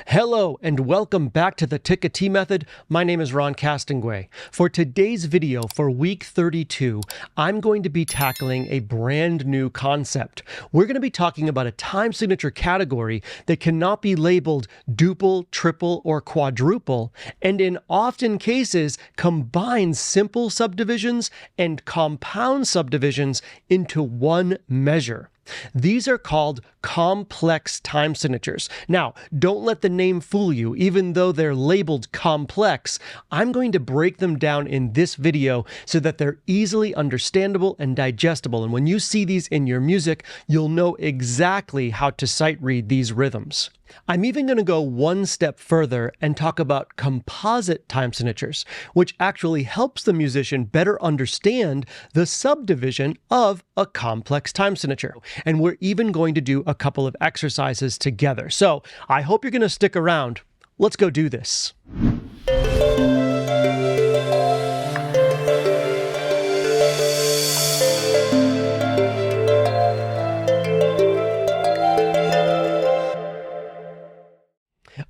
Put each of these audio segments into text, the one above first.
Hello and welcome back to the Tik-A-Tee Method. My name is Ron Castonguay. For today's video for week 32, I'm going to be tackling a brand new concept. We're going to be talking about a time signature category that cannot be labeled duple, triple, or quadruple, and in often cases combines simple subdivisions and compound subdivisions into one measure. These are called complex time signatures. Now, don't let the name fool you. Even though they're labeled complex, I'm going to break them down in this video so that they're easily understandable and digestible. And when you see these in your music, you'll know exactly how to sight read these rhythms. I'm even going to go one step further and talk about composite time signatures, which actually helps the musician better understand the subdivision of a complex time signature. And we're even going to do a couple of exercises together. So I hope you're going to stick around. Let's go do this.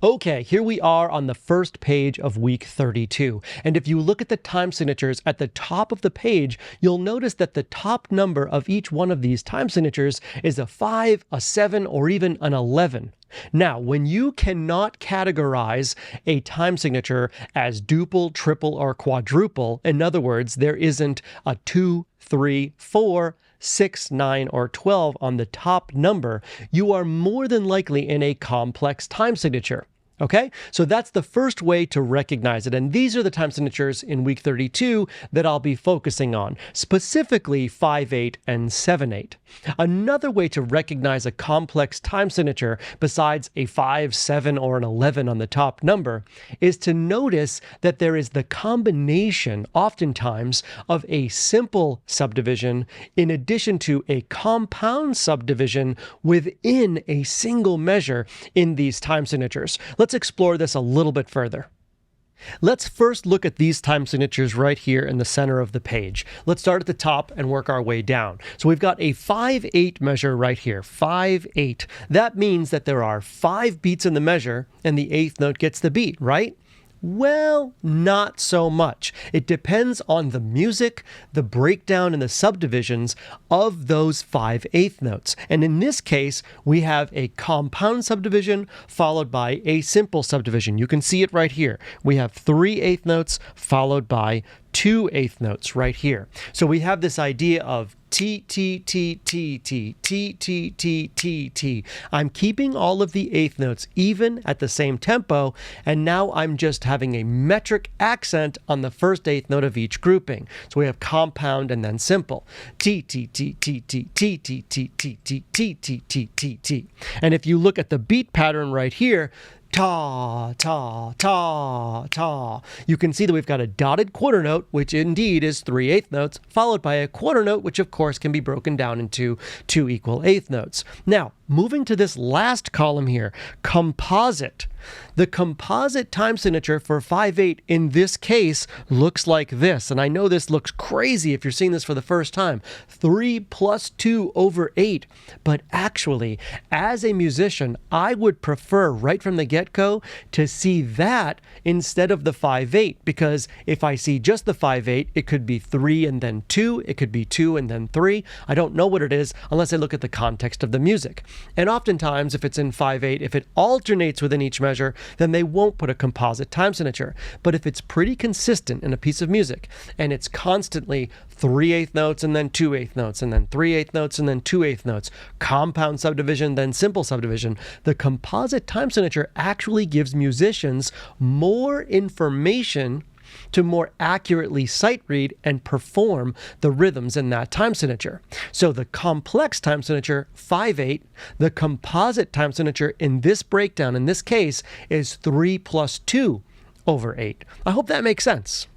Okay, here we are on the first page of week 32. And if you look at the time signatures at the top of the page, you'll notice that the top number of each one of these time signatures is a 5, a 7, or even an 11. Now, when you cannot categorize a time signature as duple, triple, or quadruple, in other words, there isn't a 2, 3, 4, 6, 9, or 12 on the top number, you are more than likely in a complex time signature. Okay, so that's the first way to recognize it. And these are the time signatures in week 32 that I'll be focusing on, specifically 5/8 and 7/8. Another way to recognize a complex time signature besides a 5, 7, or an 11 on the top number is to notice that there is the combination, oftentimes, of a simple subdivision in addition to a compound subdivision within a single measure in these time signatures. Let's explore this a little bit further. Let's first look at these time signatures right here in the center of the page. Let's start at the top and work our way down. So we've got a 5/8 measure right here, 5/8. That means that there are 5 beats in the measure and the 8th note gets the beat, right? Well, not so much. It depends on the music, the breakdown, and the subdivisions of those 5/8 notes. And in this case, we have a compound subdivision followed by a simple subdivision. You can see it right here. We have 3/8 notes followed by 2/8 notes right here. So we have this idea of T, T, T, T, T, T, T, T, T, T. I'm keeping all of the 8th notes even at the same tempo, and now I'm just having a metric accent on the first 8th note of each grouping. So we have compound and then simple. T, T, T, T, T, T, T, T, T, T, T, T, T, T, T. And if you look at the beat pattern right here, ta, ta, ta, ta. You can see that we've got a dotted quarter note, which indeed is 3/8 notes, followed by a quarter note, which of course can be broken down into 2 equal 8th notes. Now, moving to this last column here, composite. The composite time signature for 5/8 in this case looks like this. And I know this looks crazy if you're seeing this for the first time. 3 plus 2 over 8. But actually, as a musician, I would prefer right from the get-go to see that instead of the 5/8. Because if I see just the 5/8, it could be 3 and then 2. It could be 2 and then 3. I don't know what it is unless I look at the context of the music. And oftentimes, if it's in 5/8, if it alternates within each measure, then they won't put a composite time signature. But if it's pretty consistent in a piece of music, and it's constantly 3/8 notes and then 2/8 notes, and then 3/8 notes and then 2/8 notes, compound subdivision, then simple subdivision, the composite time signature actually gives musicians more information to more accurately sight read and perform the rhythms in that time signature. So the complex time signature, 5/8, the composite time signature in this breakdown, in this case, is 3 plus 2 over 8. I hope that makes sense.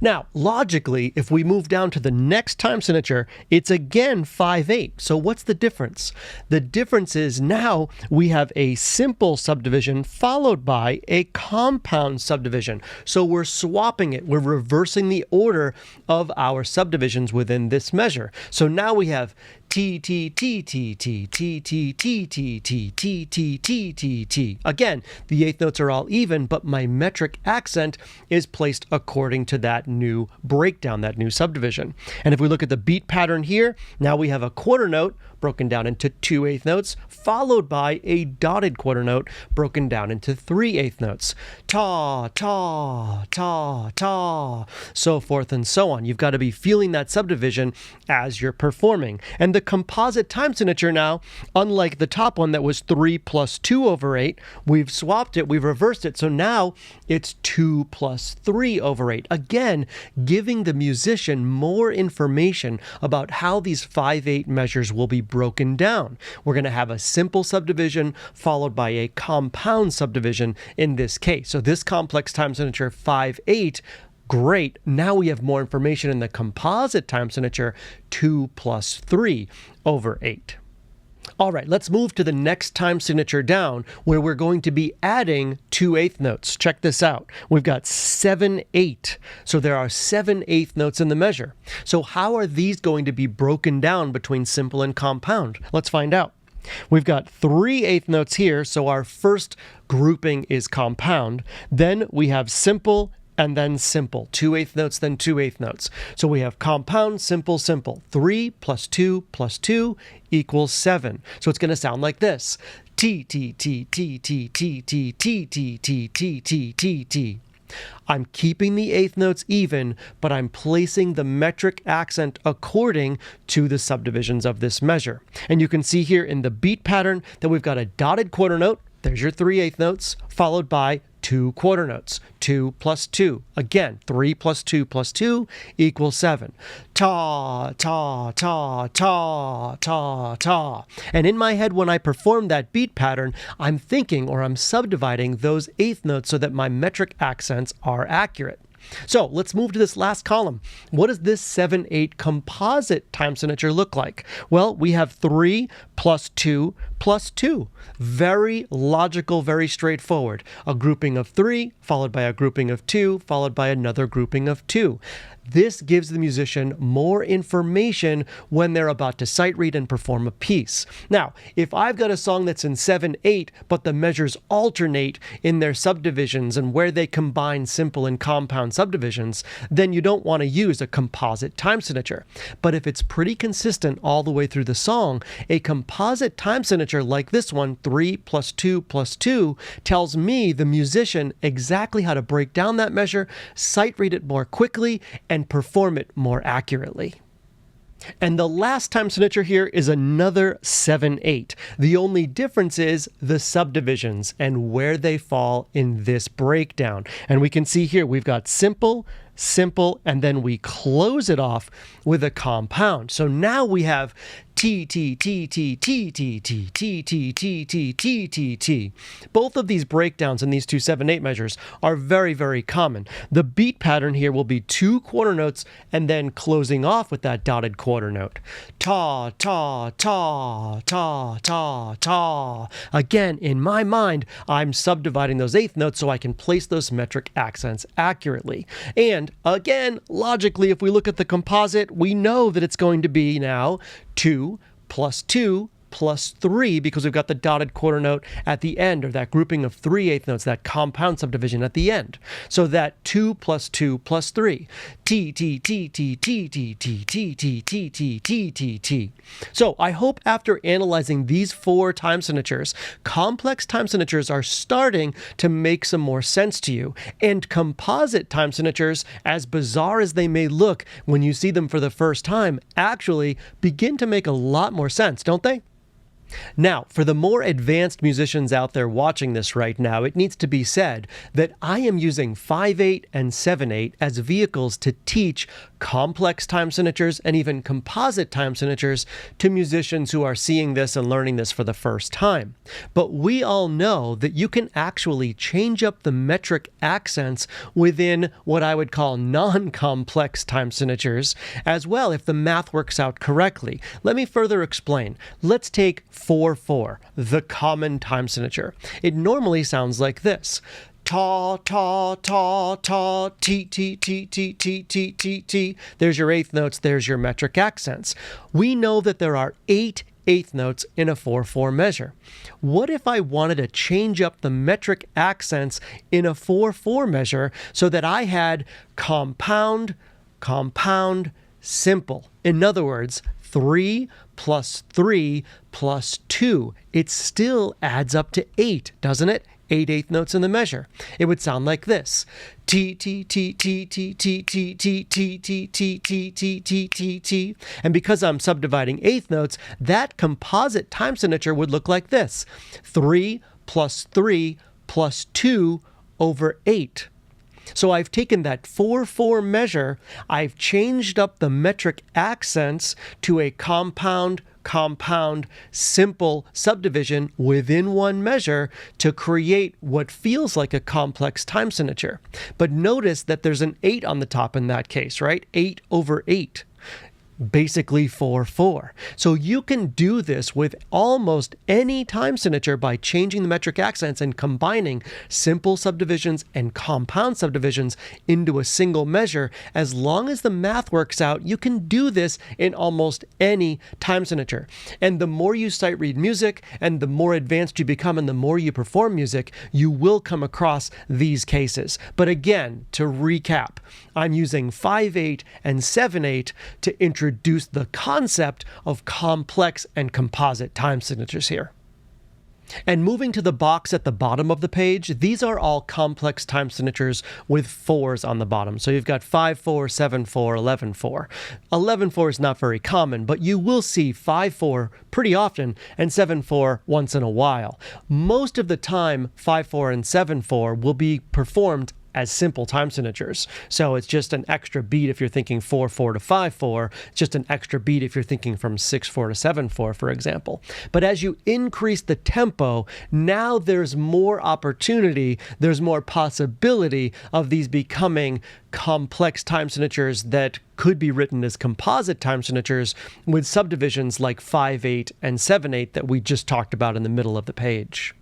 Now, logically, if we move down to the next time signature, it's again 5/8. So what's the difference? The difference is now we have a simple subdivision followed by a compound subdivision. So we're swapping it. We're reversing the order of our subdivisions within this measure. So now we have T, T, T, T, T, T, T, T, T, T, T, T, T, T, T. Again, the eighth notes are all even, but my metric accent is placed according to that new breakdown, that new subdivision. And if we look at the beat pattern here, now we have a quarter note broken down into 2/8 notes, followed by a dotted quarter note broken down into 3/8 notes. Ta, ta, ta, ta, so forth and so on. You've got to be feeling that subdivision as you're performing. And the composite time signature now, unlike the top one that was 3 plus 2 over 8, we've swapped it, we've reversed it, so now it's 2 plus 3 over 8. Again, giving the musician more information about how these 5/8 measures will be broken down. We're going to have a simple subdivision followed by a compound subdivision in this case. So this complex time signature 5/8, great. Now we have more information in the composite time signature 2 plus 3 over 8. All right, let's move to the next time signature down where we're going to be adding 2/8 notes. Check this out. We've got 7/8. So there are 7/8 notes in the measure. So how are these going to be broken down between simple and compound? Let's find out. We've got 3/8 notes here, so our first grouping is compound. Then we have simple and then simple. 2/8 notes, then 2/8 notes. So we have compound, simple, simple. 3 plus 2 plus 2 equals 7. So it's going to sound like this. T, T, T, T, T, T, T, T, T, T, T, T, T, T. I'm keeping the eighth notes even, but I'm placing the metric accent according to the subdivisions of this measure. And you can see here in the beat pattern that we've got a dotted quarter note. There's your 3/8 notes, followed by 2 quarter notes. 2 plus 2. Again, 3 plus 2 plus 2 equals 7. Ta, ta, ta, ta, ta, ta. And in my head, when I perform that beat pattern, I'm thinking or I'm subdividing those eighth notes so that my metric accents are accurate. So let's move to this last column. What does this 7/8 composite time signature look like? Well, we have 3 plus 2 plus 2. Very logical, very straightforward. A grouping of 3, followed by a grouping of 2, followed by another grouping of 2. This gives the musician more information when they're about to sight read and perform a piece. Now, if I've got a song that's in 7/8, but the measures alternate in their subdivisions and where they combine simple and compound subdivisions, then you don't want to use a composite time signature. But if it's pretty consistent all the way through the song, a composite time signature like this one, 3 plus 2 plus 2, tells me, the musician, exactly how to break down that measure, sight read it more quickly, and perform it more accurately. And the last time signature here is another 7/8. The only difference is the subdivisions and where they fall in this breakdown. And we can see here we've got simple, simple, and then we close it off with a compound. So now we have T, T, T, T, T, T, T, T, T, T, T, T, T, T. Both of these breakdowns in these two 7/8 measures are very, very common. The beat pattern here will be 2 quarter notes and then closing off with that dotted quarter note. Ta, ta, ta, ta, ta, ta. Again, in my mind, I'm subdividing those eighth notes so I can place those metric accents accurately. And again, logically, if we look at the composite, we know that it's going to be now 2 plus 2 plus 3, because we've got the dotted quarter note at the end, or that grouping of 3/8 notes, that compound subdivision at the end. So that 2 plus 2 plus 3. T, T, T, T, T, T, T, T, T, T, T, T, T, T. So I hope after analyzing these 4 time signatures, complex time signatures are starting to make some more sense to you. And composite time signatures, as bizarre as they may look when you see them for the first time, actually begin to make a lot more sense, don't they? Now, for the more advanced musicians out there watching this right now, it needs to be said that I am using 5/8 and 7/8 as vehicles to teach complex time signatures and even composite time signatures to musicians who are seeing this and learning this for the first time. But we all know that you can actually change up the metric accents within what I would call non-complex time signatures as well if the math works out correctly. Let me further explain. Let's take 4/4, the common time signature. It normally sounds like this. Ta, ta, ta, ta, ti, ti, ti, ti, ti, ti, ti, ti. There's your eighth notes, there's your metric accents. We know that there are 8 eighth notes in a 4/4 measure. What if I wanted to change up the metric accents in a 4/4 measure so that I had compound, compound, simple? In other words, 3 plus 3 plus 2. It still adds up to 8, doesn't it? 8 eighth notes in the measure. It would sound like this. T, T, T, T, T, T, T, T, T, T, T, T, T, T, T, T. And because I'm subdividing eighth notes, that composite time signature would look like this. 3 plus 3 plus 2 over 8. So I've taken that 4/4 measure, I've changed up the metric accents to a compound, compound, simple subdivision within one measure to create what feels like a complex time signature. But notice that there's an 8 on the top in that case, right? 8 over 8. Basically 4/4. So you can do this with almost any time signature by changing the metric accents and combining simple subdivisions and compound subdivisions into a single measure. As long as the math works out, you can do this in almost any time signature. And the more you sight read music and the more advanced you become and the more you perform music, you will come across these cases. But again, to recap, I'm using 5/8 and 7/8 to introduce the concept of complex and composite time signatures here. And moving to the box at the bottom of the page, these are all complex time signatures with 4s on the bottom. So you've got 5/4, 7/4, 11/4. 11/4 is not very common, but you will see 5/4 pretty often and 7/4 once in a while. Most of the time, 5/4 and 7/4 will be performed as simple time signatures. So it's just an extra beat if you're thinking 4/4 to 5/4, it's just an extra beat if you're thinking from 6/4 to 7/4, for example. But as you increase the tempo, now there's more opportunity, there's more possibility of these becoming complex time signatures that could be written as composite time signatures with subdivisions like 5/8 and 7/8 that we just talked about in the middle of the page.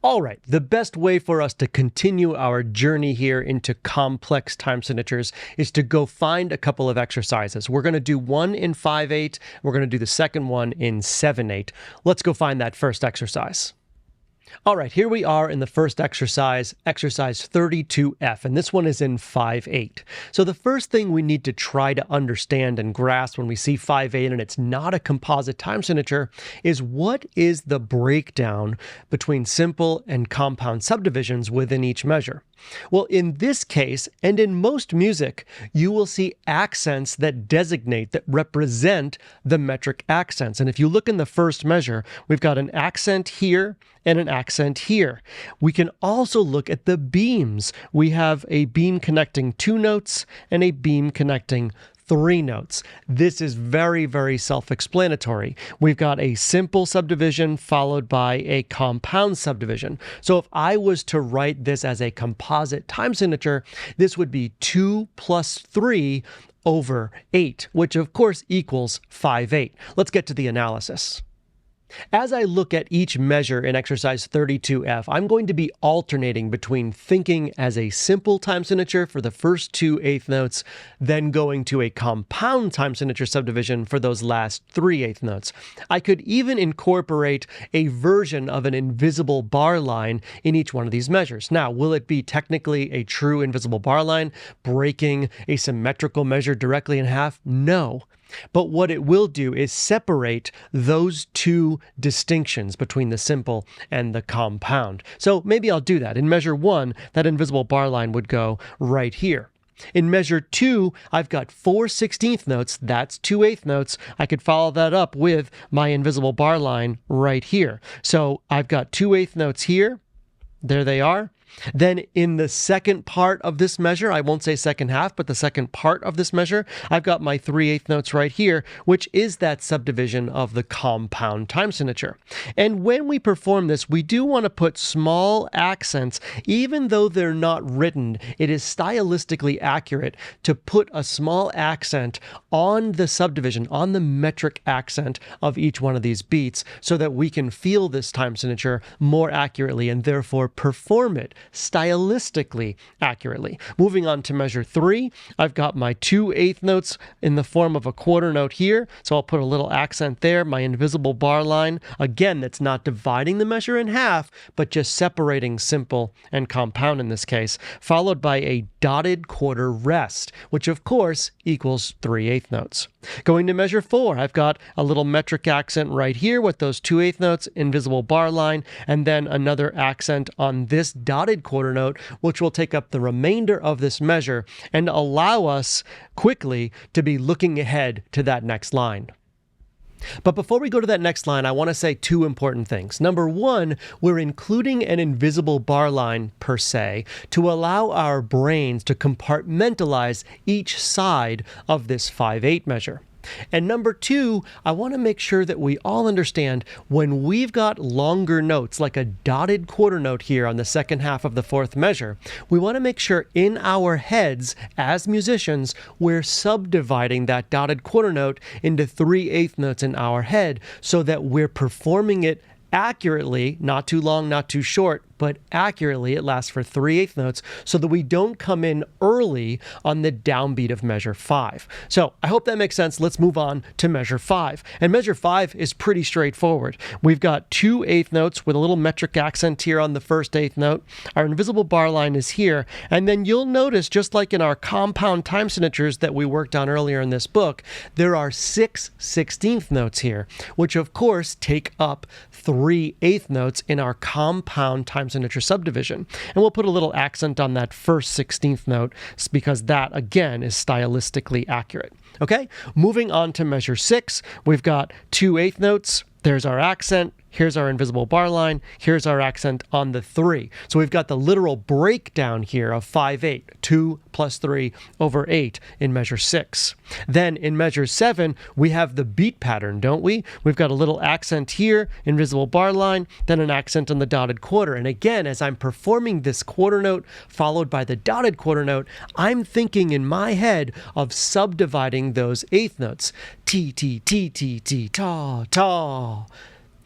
All right, the best way for us to continue our journey here into complex time signatures is to go find a couple of exercises. We're going to do one in 5/8. We're going to do the second one in 7/8. Let's go find that first exercise. All right, here we are in the first exercise, exercise 32F, and this one is in 5/8. So the first thing we need to try to understand and grasp when we see 5/8 and it's not a composite time signature is what is the breakdown between simple and compound subdivisions within each measure. Well, in this case, and in most music, you will see accents that designate, that represent the metric accents. And if you look in the first measure, we've got an accent here and an accent here. We can also look at the beams. We have a beam connecting 2 notes and a beam connecting 3 notes. This is very, very self-explanatory. We've got a simple subdivision followed by a compound subdivision. So if I was to write this as a composite time signature, this would be 2 plus 3 over 8, which of course equals 5/8. Let's get to the analysis. As I look at each measure in exercise 32F, I'm going to be alternating between thinking as a simple time signature for the first 2 eighth notes, then going to a compound time signature subdivision for those last 3 eighth notes. I could even incorporate a version of an invisible bar line in each one of these measures. Now, will it be technically a true invisible bar line, breaking a symmetrical measure directly in half? No. But what it will do is separate those 2 distinctions between the simple and the compound. So maybe I'll do that. In measure 1, that invisible bar line would go right here. In measure 2, I've got 4 16th notes. That's 2 eighth notes. I could follow that up with my invisible bar line right here. So I've got 2 eighth notes here. There they are. Then in the second part of this measure, I won't say second half, but the second part of this measure, I've got my 3 eighth notes right here, which is that subdivision of the compound time signature. And when we perform this, we do want to put small accents, even though they're not written. It is stylistically accurate to put a small accent on the subdivision, on the metric accent of each one of these beats, so that we can feel this time signature more accurately and therefore perform it stylistically accurately. Moving on to measure 3, I've got my 2 eighth notes in the form of a quarter note here, so I'll put a little accent there, my invisible bar line. Again, that's not dividing the measure in half, but just separating simple and compound in this case, followed by a dotted quarter rest, which of course equals 3 eighth notes. Going to measure 4, I've got a little metric accent right here with those 2 eighth notes, invisible bar line, and then another accent on this dotted quarter note, which will take up the remainder of this measure and allow us quickly to be looking ahead to that next line. But before we go to that next line, I want to say 2 important things. Number 1, we're including an invisible bar line per se to allow our brains to compartmentalize each side of this 5/8 measure. And number 2, I want to make sure that we all understand when we've got longer notes, like a dotted quarter note here on the second half of the 4th measure, we want to make sure in our heads as musicians, we're subdividing that dotted quarter note into 3 eighth notes in our head so that we're performing it accurately, not too long, not too short, but accurately. It lasts for 3 eighth notes so that we don't come in early on the downbeat of measure 5. So I hope that makes sense. Let's move on to measure 5. And measure 5 is pretty straightforward. We've got 2 eighth notes with a little metric accent here on the first eighth note. Our invisible bar line is here. And then you'll notice, just like in our compound time signatures that we worked on earlier in this book, there are 6 16th notes here, which of course take up 3 eighth notes in our compound time signature subdivision. And we'll put a little accent on that first 16th note because that, again, is stylistically accurate. Okay, moving on to measure 6, we've got 2 eighth notes. There's our accent. Here's our invisible bar line. Here's our accent on the 3. So we've got the literal breakdown here of 5/8, 2 plus 3 over 8 in measure 6. Then in measure 7, we have the beat pattern, don't we? We've got a little accent here, invisible bar line, then an accent on the dotted quarter. And again, as I'm performing this quarter note followed by the dotted quarter note, I'm thinking in my head of subdividing those eighth notes. T, T, T, T, T, ta, ta,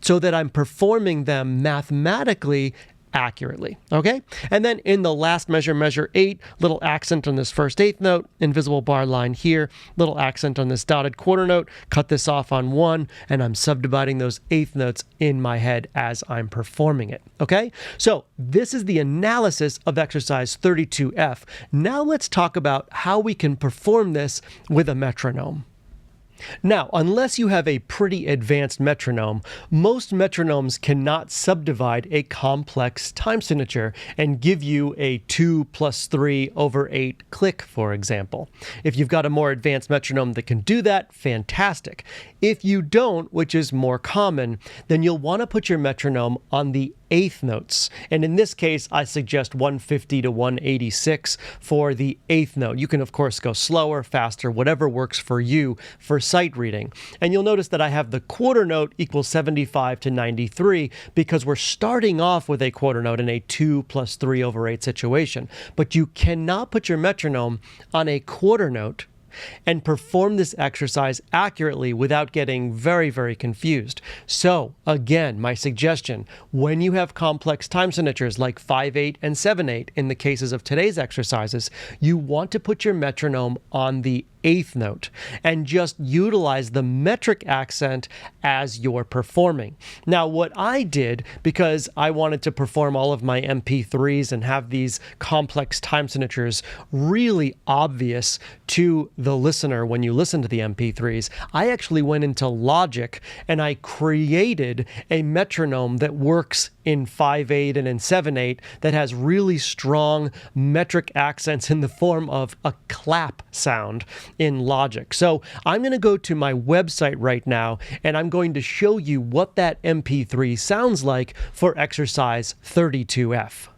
so that I'm performing them mathematically accurately, okay? And then in the last measure, measure 8, little accent on this first eighth note, invisible bar line here, little accent on this dotted quarter note, cut this off on 1, and I'm subdividing those eighth notes in my head as I'm performing it, okay? So this is the analysis of exercise 32F. Now let's talk about how we can perform this with a metronome. Now, unless you have a pretty advanced metronome, most metronomes cannot subdivide a complex time signature and give you a 2 plus 3 over 8 click, for example. If you've got a more advanced metronome that can do that, fantastic. If you don't, which is more common, then you'll want to put your metronome on the eighth notes. And in this case, I suggest 150 to 186 for the eighth note. You can, of course, go slower, faster, whatever works for you for sight reading. And you'll notice that I have the quarter note equals 75 to 93 because we're starting off with a quarter note in a 2 plus 3 over 8 situation. But you cannot put your metronome on a quarter note and perform this exercise accurately without getting very, very confused. So again, my suggestion, when you have complex time signatures like 5/8 and 7/8 in the cases of today's exercises, you want to put your metronome on the eighth note and just utilize the metric accent as you're performing. Now, what I did, because I wanted to perform all of my MP3s and have these complex time signatures really obvious to the listener when you listen to the MP3s, I actually went into Logic and I created a metronome that works in 5/8 and in 7/8 that has really strong metric accents in the form of a clap sound in Logic. So I'm going to go to my website right now and I'm going to show you what that MP3 sounds like for exercise 32F.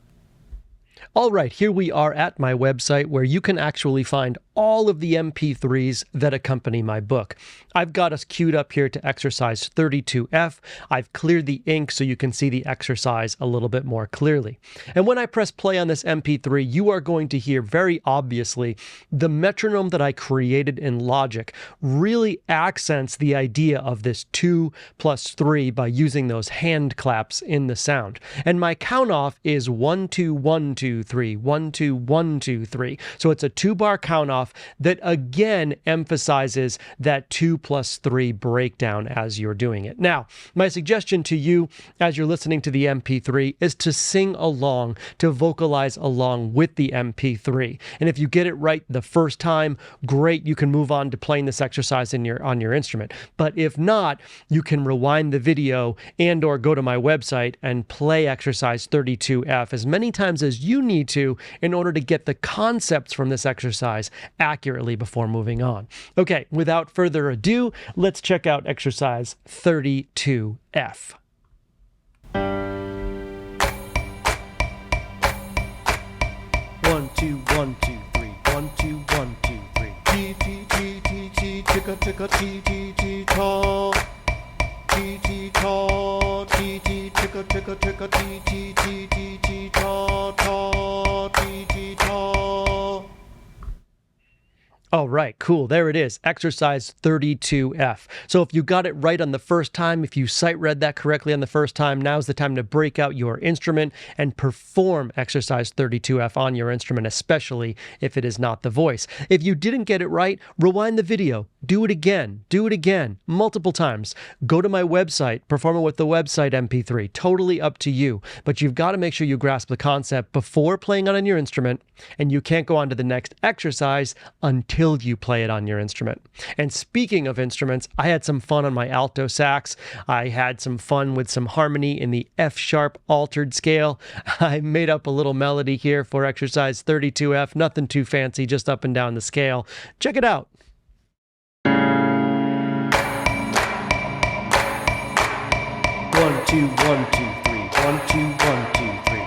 All right, here we are at my website where you can actually find all of the MP3s that accompany my book. I've got us queued up here to exercise 32F. I've cleared the ink so you can see the exercise a little bit more clearly. And when I press play on this MP3, you are going to hear very obviously the metronome that I created in Logic really accents the idea of this 2 plus 3 by using those hand claps in the sound. And my count off is 1 2 1 2 3 1 2 1 2 3. So it's a 2-bar count off that again emphasizes that 2 plus 3 breakdown as you're doing it. Now, my suggestion to you as you're listening to the MP3 is to sing along, to vocalize along with the MP3. And if you get it right the first time, great, you can move on to playing this exercise on your instrument. But if not, you can rewind the video and or go to my website and play exercise 32F as many times as you need to in order to get the concepts from this exercise accurately before moving on. Okay, without further ado, let's check out exercise 32F. 1 2 1 2 3 1 2 1 2 3 T T T T T Tik-A-Tee T T ta T T ta T T Tik-A-Tee T T T ta ta T T ta. All right, cool. There it is. Exercise 32F. So if you got it right on the first time, if you sight read that correctly on the first time, now's the time to break out your instrument and perform exercise 32F on your instrument, especially if it is not the voice. If you didn't get it right, rewind the video. Do it again, multiple times. Go to my website, perform it with the website MP3. Totally up to you. But you've got to make sure you grasp the concept before playing it on your instrument, and you can't go on to the next exercise until you play it on your instrument. And speaking of instruments, I had some fun on my alto sax. I had some fun with some harmony in the F-sharp altered scale. I made up a little melody here for exercise 32F. Nothing too fancy, just up and down the scale. Check it out. 1 2 1 2 3 1 2 1 2 3.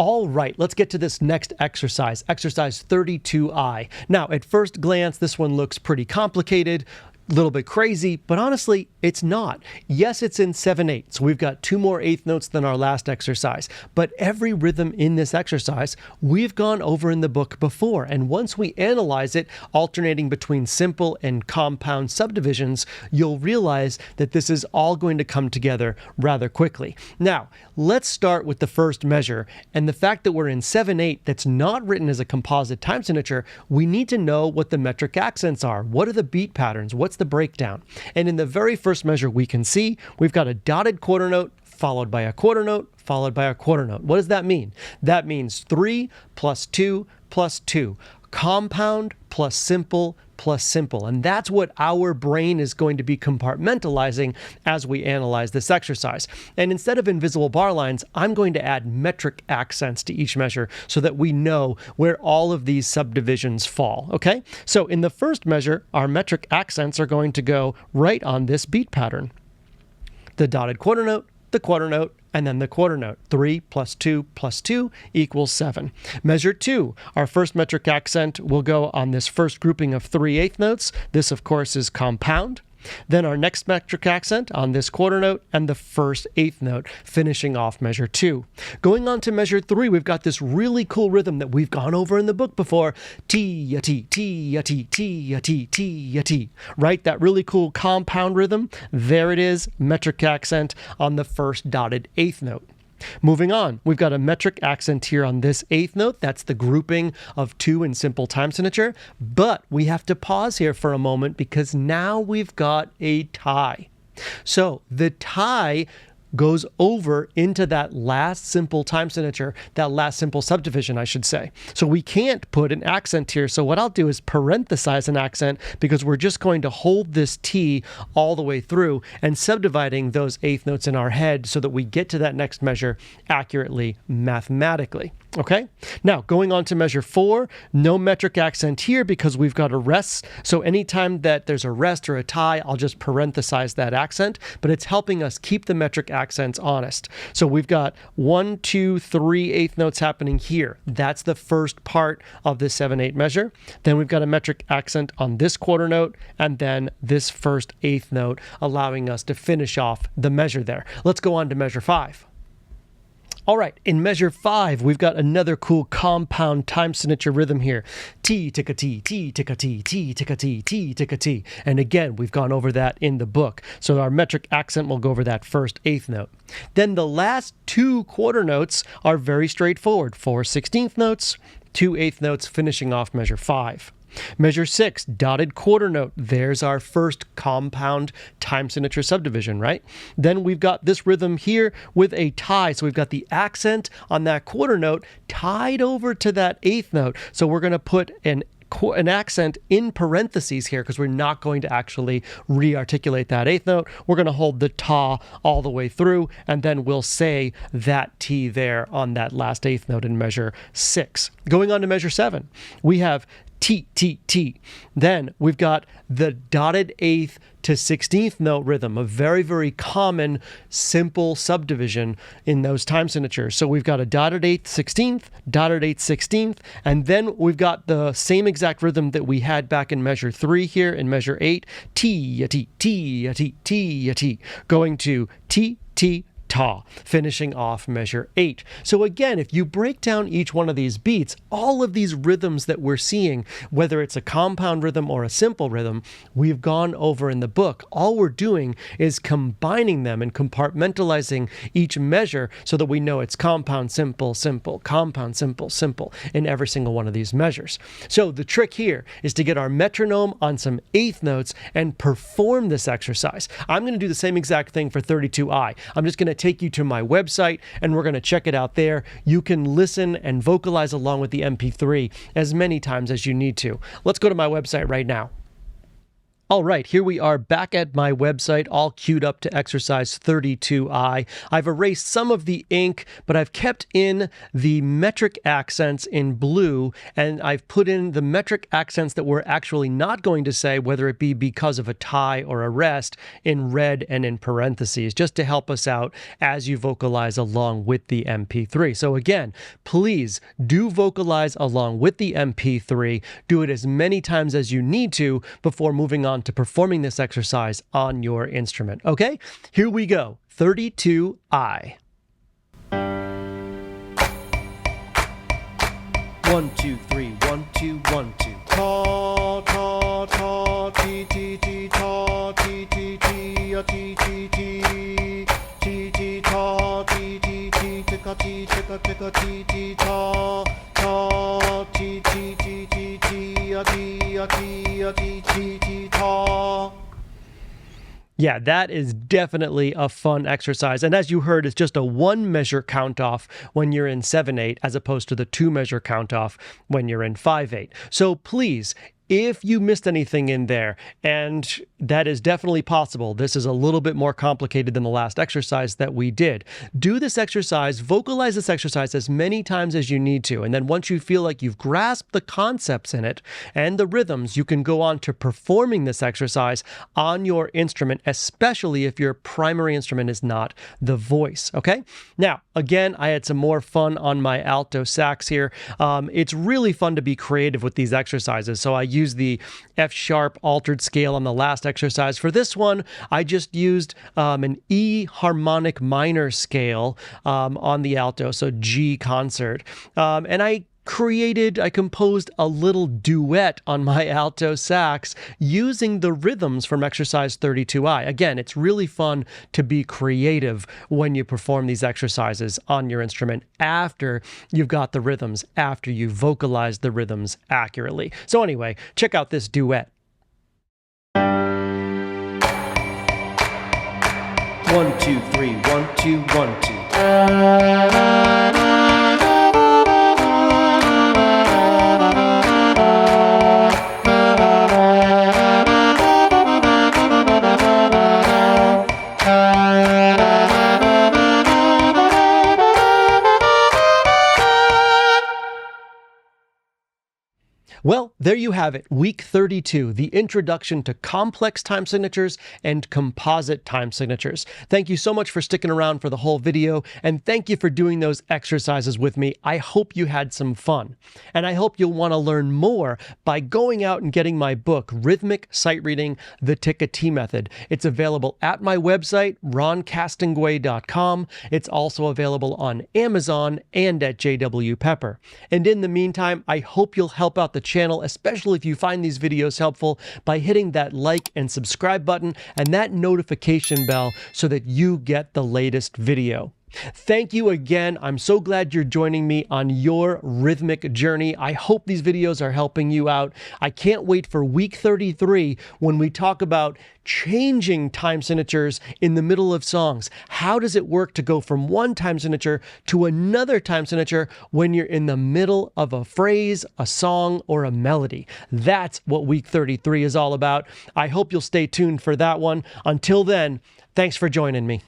All right, let's get to this next exercise, exercise 32I. Now, at first glance, this one looks pretty complicated, a little bit crazy, but honestly, it's not. Yes, it's in 7/8, so we've got 2 more eighth notes than our last exercise, but every rhythm in this exercise we've gone over in the book before, and once we analyze it, alternating between simple and compound subdivisions, you'll realize that this is all going to come together rather quickly. Now, let's start with the first measure, and the fact that we're in 7/8 that's not written as a composite time signature, we need to know what the metric accents are. What are the beat patterns? What's the breakdown? And in the very first measure we can see we've got a dotted quarter note followed by a quarter note followed by a quarter note. What does that mean? That means 3 plus 2 plus 2. Compound plus simple plus simple. And that's what our brain is going to be compartmentalizing as we analyze this exercise. And instead of invisible bar lines, I'm going to add metric accents to each measure so that we know where all of these subdivisions fall, okay? So in the first measure, our metric accents are going to go right on this beat pattern. The dotted quarter note, the quarter note, and then the quarter note. 3 plus 2 plus 2 equals 7. Measure 2, our first metric accent will go on this first grouping of 3/8 notes. This, of course, is compound. Then our next metric accent on this quarter note and the first eighth note, finishing off measure 2. Going on to measure 3, we've got this really cool rhythm that we've gone over in the book before. T-A-Tee, T-A-Tee, T-A-Tee, T-A-Tee. Right? That really cool compound rhythm. There it is, metric accent on the first dotted eighth note. Moving on, we've got a metric accent here on this eighth note. That's the grouping of 2 in simple time signature. But we have to pause here for a moment because now we've got a tie. So the tie goes over into that last simple time signature, that last simple subdivision, I should say. So we can't put an accent here. So what I'll do is parenthesize an accent because we're just going to hold this T all the way through and subdividing those eighth notes in our head so that we get to that next measure accurately mathematically. Okay, now going on to measure 4, no metric accent here because we've got a rest. So anytime that there's a rest or a tie, I'll just parenthesize that accent, but it's helping us keep the metric accents honest. So we've got 1, 2, 3 eighth notes happening here. That's the first part of the 7/8 measure. Then we've got a metric accent on this quarter note and then this first eighth note, allowing us to finish off the measure there. Let's go on to measure 5. All right, in measure 5, we've got another cool compound time signature rhythm here. T, Tik-A-Tee, T, Tik-A-Tee, T, Tik-A-Tee, T, Tik-A-Tee. And again, we've gone over that in the book. So our metric accent will go over that first eighth note. Then the last 2 quarter notes are very straightforward. 4 16th notes, 2 eighth notes, finishing off measure 5. Measure 6, dotted quarter note. There's our first compound time signature subdivision, right? Then we've got this rhythm here with a tie. So we've got the accent on that quarter note tied over to that eighth note. So we're going to put an accent in parentheses here because we're not going to actually re-articulate that eighth note. We're going to hold the ta all the way through, and then we'll say that T there on that last eighth note in measure 6. Going on to measure 7, we have T, T, T. Then we've got the dotted eighth to 16th note rhythm, a very, very common simple subdivision in those time signatures. So we've got a dotted eighth 16th, dotted eighth 16th, and then we've got the same exact rhythm that we had back in measure 3 here in measure 8, T, a T, T, a T, T, a T, going to T, T, ta, finishing off measure 8. So again, if you break down each one of these beats, all of these rhythms that we're seeing, whether it's a compound rhythm or a simple rhythm, we've gone over in the book. All we're doing is combining them and compartmentalizing each measure so that we know it's compound, simple, simple, compound, simple, simple in every single one of these measures. So the trick here is to get our metronome on some eighth notes and perform this exercise. I'm going to do the same exact thing for 32I. I'm just going to take you to my website and we're going to check it out there. You can listen and vocalize along with the MP3 as many times as you need to. Let's go to my website right now. All right, here we are back at my website, all queued up to exercise 32I. I've erased some of the ink, but I've kept in the metric accents in blue, and I've put in the metric accents that we're actually not going to say, whether it be because of a tie or a rest, in red and in parentheses, just to help us out as you vocalize along with the MP3. So again, please do vocalize along with the MP3. Do it as many times as you need to before moving on to performing this exercise on your instrument. Okay, here we go. 32I. 1, 2, 3, 1, 2, 1, 2. Ta, ta, ta, ti, ti, ti, ta, ti, ti, ti, a, ti, ti, ti, ti, ti, ta, ti, ti, ti, Tik-A-Tee, Tik-A-Tee, ti, ta, ta, ti, ti, ti, ti, ti, a, ti, a, ti, a, ti, ti, ti, ta. Yeah, that is definitely a fun exercise. And as you heard, it's just a 1 measure count off when you're in 7/8 as opposed to the 2 measure count off when you're in 5/8. So please, if you missed anything in there, and that is definitely possible, this is a little bit more complicated than the last exercise that we did. Do this exercise, vocalize this exercise as many times as you need to. And then once you feel like you've grasped the concepts in it and the rhythms, you can go on to performing this exercise on your instrument, especially if your primary instrument is not the voice, okay? Now, again, I had some more fun on my alto sax here. It's really fun to be creative with these exercises. So I used the F sharp altered scale on the last exercise. For this one, I just used an E harmonic minor scale on the alto, so G concert. And I composed a little duet on my alto sax using the rhythms from exercise 32I. Again, it's really fun to be creative when you perform these exercises on your instrument after you've got the rhythms, after you vocalize the rhythms accurately. So anyway, check out this duet. 1, 2, 3, 1, 2, 1, 2. Well, there you have it, week 32, the introduction to complex time signatures and composite time signatures. Thank you so much for sticking around for the whole video, and thank you for doing those exercises with me. I hope you had some fun, and I hope you'll want to learn more by going out and getting my book, Rhythmic Sight-Reading, the Tik-A-Tee Method. It's available at my website, roncastonguay.com. It's also available on Amazon and at J.W. Pepper. And in the meantime, I hope you'll help out the channel, especially if you find these videos helpful, by hitting that like and subscribe button and that notification bell so that you get the latest video. Thank you again. I'm so glad you're joining me on your rhythmic journey. I hope these videos are helping you out. I can't wait for week 33 when we talk about changing time signatures in the middle of songs. How does it work to go from one time signature to another time signature when you're in the middle of a phrase, a song, or a melody? That's what week 33 is all about. I hope you'll stay tuned for that one. Until then, thanks for joining me.